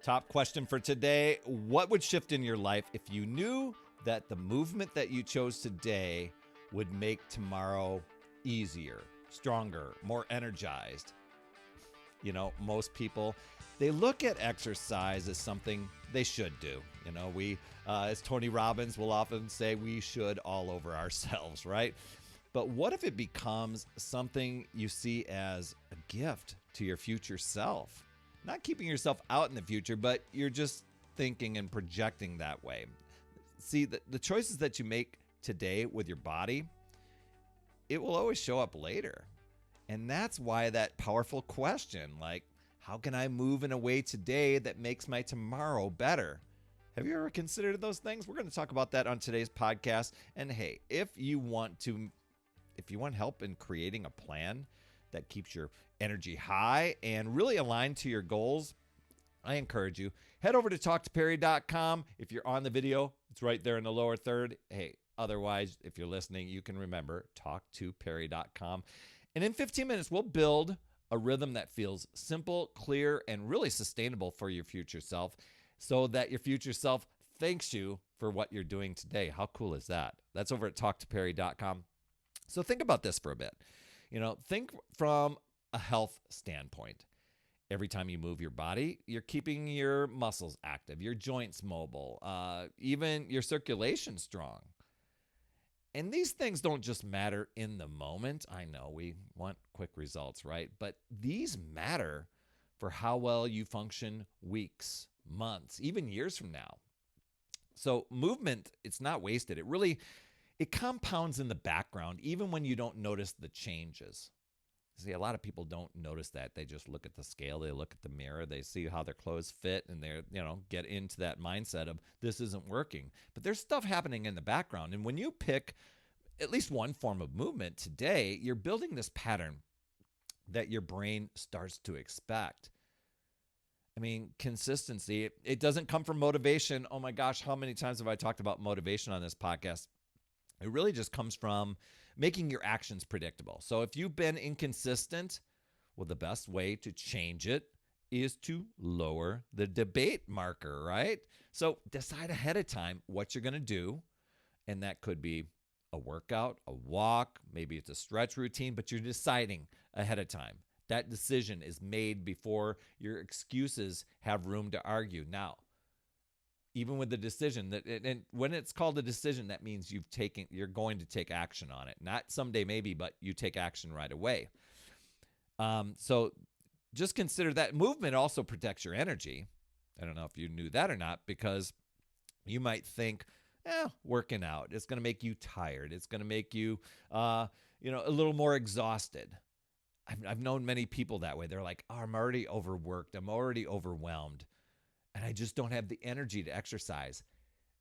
Top question for today. What would shift in your life if you knew that the movement that you chose today would make tomorrow easier, stronger, more energized? You know, most people, they look at exercise as something they should do. You know, we, as Tony Robbins will often say, we should all over ourselves, right? But what if it becomes something you see as a gift to your future self? Not keeping yourself out in the future, but you're just thinking and projecting that way. See, the choices that you make today with your body, it will always show up later. And that's why that powerful question, like, how can I move in a way today that makes my tomorrow better? Have you ever considered those things? We're going to talk about that on today's podcast. And hey, if you want help in creating a plan that keeps your energy high and really aligned to your goals, I encourage you, head over to talktoperry.com. If you're on the video, it's right there in the lower third. Hey, otherwise, if you're listening, you can remember talktoperry.com. And in 15 minutes, we'll build a rhythm that feels simple, clear, and really sustainable for your future self so that your future self thanks you for what you're doing today. How cool is that? That's over at talktoperry.com. So think about this for a bit. You know, think from a health standpoint. Every time you move your body, you're keeping your muscles active, your joints mobile, even your circulation strong. And these things don't just matter in the moment. I know we want quick results, right? But these matter for how well you function weeks, months, even years from now. So movement, it's not wasted. It compounds in the background, even when you don't notice the changes. See, a lot of people don't notice that. They just look at the scale, they look at the mirror, they see how their clothes fit, and they're, get into that mindset of this isn't working. But there's stuff happening in the background. And when you pick at least one form of movement today, you're building this pattern that your brain starts to expect. I mean, consistency, it doesn't come from motivation. Oh my gosh, how many times have I talked about motivation on this podcast? It really just comes from making your actions predictable. So if you've been inconsistent, well, the best way to change it is to lower the debate marker, right? So decide ahead of time what you're going to do. And that could be a workout, a walk, maybe it's a stretch routine, but you're deciding ahead of time. That decision is made before your excuses have room to argue. Now, even with the decision, and when it's called a decision, that means you're going to take action on it. Not someday maybe, but you take action right away. So just consider that. Movement also protects your energy. I don't know if you knew that or not, because you might think, working out, it's going to make you tired. It's going to make you, a little more exhausted. I've known many people that way. They're like, I'm already overworked. I'm already overwhelmed. And I just don't have the energy to exercise.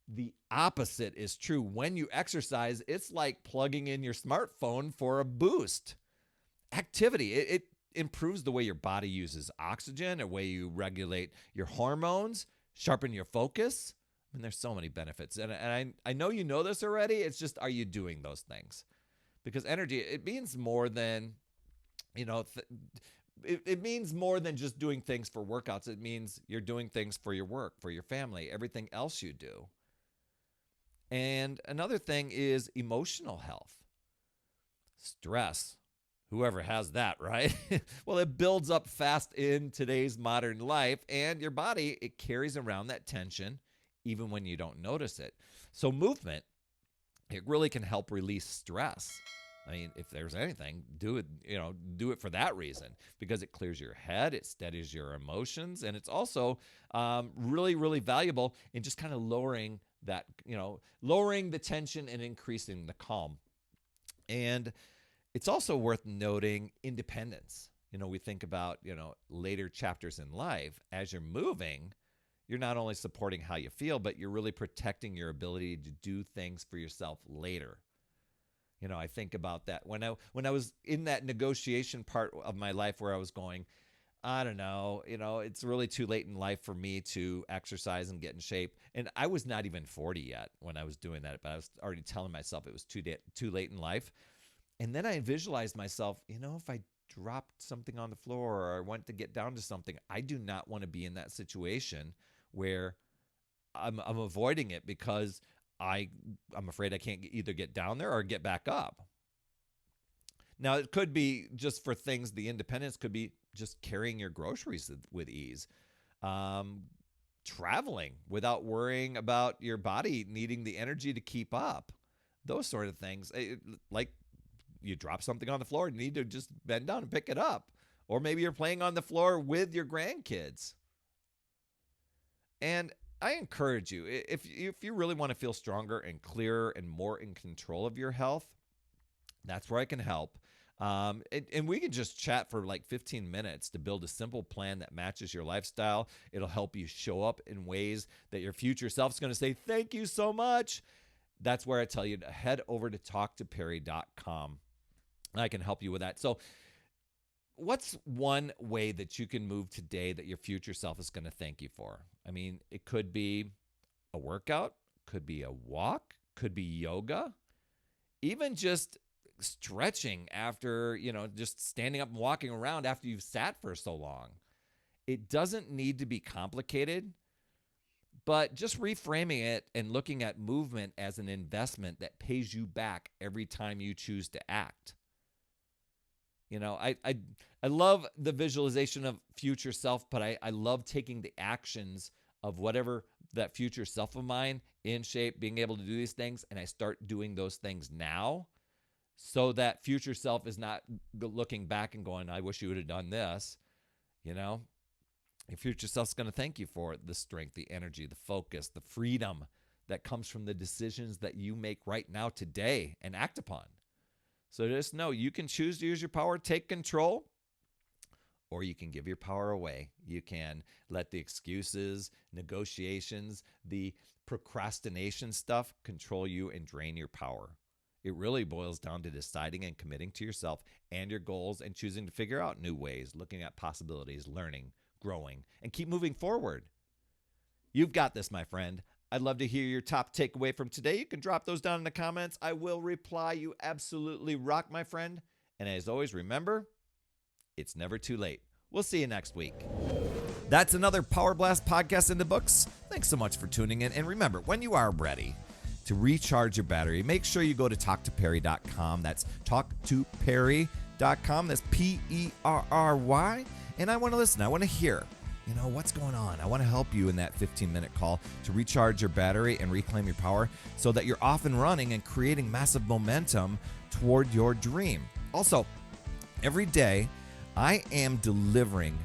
The opposite is true. When you exercise, it's like plugging in your smartphone for a boost. Activity, it improves the way your body uses oxygen, the way you regulate your hormones, sharpen your focus. I mean, there's so many benefits. And I know you know this already. It's just, are you doing those things? Because energy, it means more than, it means more than just doing things for workouts. It means you're doing things for your work, for your family, everything else you do. And another thing is emotional health. Stress. Whoever has that, right? Well, it builds up fast in today's modern life, and your body, it carries around that tension even when you don't notice it. So movement, it really can help release stress. I mean, if there's anything, do it for that reason, because it clears your head, it steadies your emotions, and it's also really, really valuable in just kind of lowering the tension and increasing the calm. And it's also worth noting independence. We think about, later chapters in life. As you're moving, you're not only supporting how you feel, but you're really protecting your ability to do things for yourself later. I think about that when I was in that negotiation part of my life where I was going, I don't know, it's really too late in life for me to exercise and get in shape. And I was not even 40 yet when I was doing that, but I was already telling myself it was too late in life. And then I visualized myself, if I dropped something on the floor or I went to get down to something. I do not want to be in that situation where I'm avoiding it because I'm afraid I can't either get down there or get back up. Now, it could be just for things, the independence could be just carrying your groceries with ease. Traveling without worrying about your body needing the energy to keep up. Those sort of things. Like you drop something on the floor, you need to just bend down and pick it up. Or maybe you're playing on the floor with your grandkids. And I encourage you, if you really want to feel stronger and clearer and more in control of your health, that's where I can help. And we can just chat for like 15 minutes to build a simple plan that matches your lifestyle. It'll help you show up in ways that your future self's going to say, thank you so much. That's where I tell you to head over to talktoperry.com. I can help you with that. So what's one way that you can move today that your future self is going to thank you for? I mean, it could be a workout, could be a walk, could be yoga, even just stretching after, just standing up and walking around after you've sat for so long. It doesn't need to be complicated, but just reframing it and looking at movement as an investment that pays you back every time you choose to act. I love the visualization of future self, but I love taking the actions of whatever that future self of mine in shape, being able to do these things, and I start doing those things now so that future self is not looking back and going, I wish you would have done this. Your future self's going to thank you for the strength, the energy, the focus, the freedom that comes from the decisions that you make right now today and act upon. So just know you can choose to use your power, take control, or you can give your power away. You can let the excuses, negotiations, the procrastination stuff control you and drain your power. It really boils down to deciding and committing to yourself and your goals and choosing to figure out new ways, looking at possibilities, learning, growing, and keep moving forward. You've got this, my friend. I'd love to hear your top takeaway from today. You can drop those down in the comments. I will reply. You absolutely rock, my friend. And as always, remember, it's never too late. We'll see you next week. That's another Power Blast podcast in the books. Thanks so much for tuning in. And remember, when you are ready to recharge your battery, make sure you go to talktoperry.com. That's talktoperry.com. That's Perry. And I want to listen. I want to hear, what's going on. I want to help you in that 15-minute call to recharge your battery and reclaim your power so that you're off and running and creating massive momentum toward your dream. Also, every day, I am delivering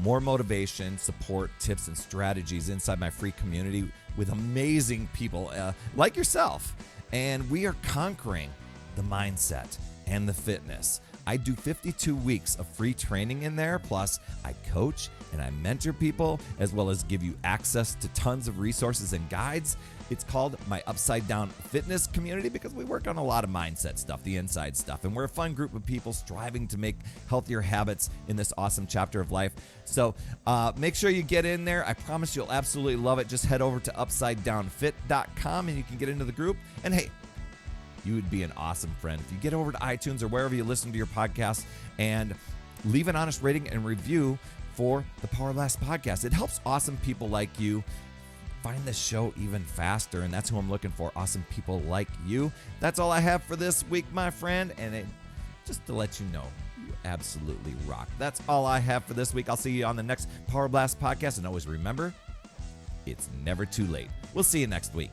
more motivation, support, tips, and strategies inside my free community with amazing people like yourself. And we are conquering the mindset and the fitness. I do 52 weeks of free training in there. Plus, I coach and I mentor people, as well as give you access to tons of resources and guides. It's called my Upside Down Fitness Community because we work on a lot of mindset stuff, the inside stuff. And we're a fun group of people striving to make healthier habits in this awesome chapter of life. So make sure you get in there. I promise you'll absolutely love it. Just head over to upsidedownfit.com and you can get into the group. And hey, you would be an awesome friend if you get over to iTunes or wherever you listen to your podcast and leave an honest rating and review for the Power Blast podcast. It helps awesome people like you find the show even faster, and that's who I'm looking for, awesome people like you. That's all I have for this week, my friend, and just to let you know, you absolutely rock. That's all I have for this week. I'll see you on the next Power Blast podcast, and always remember, it's never too late. We'll see you next week.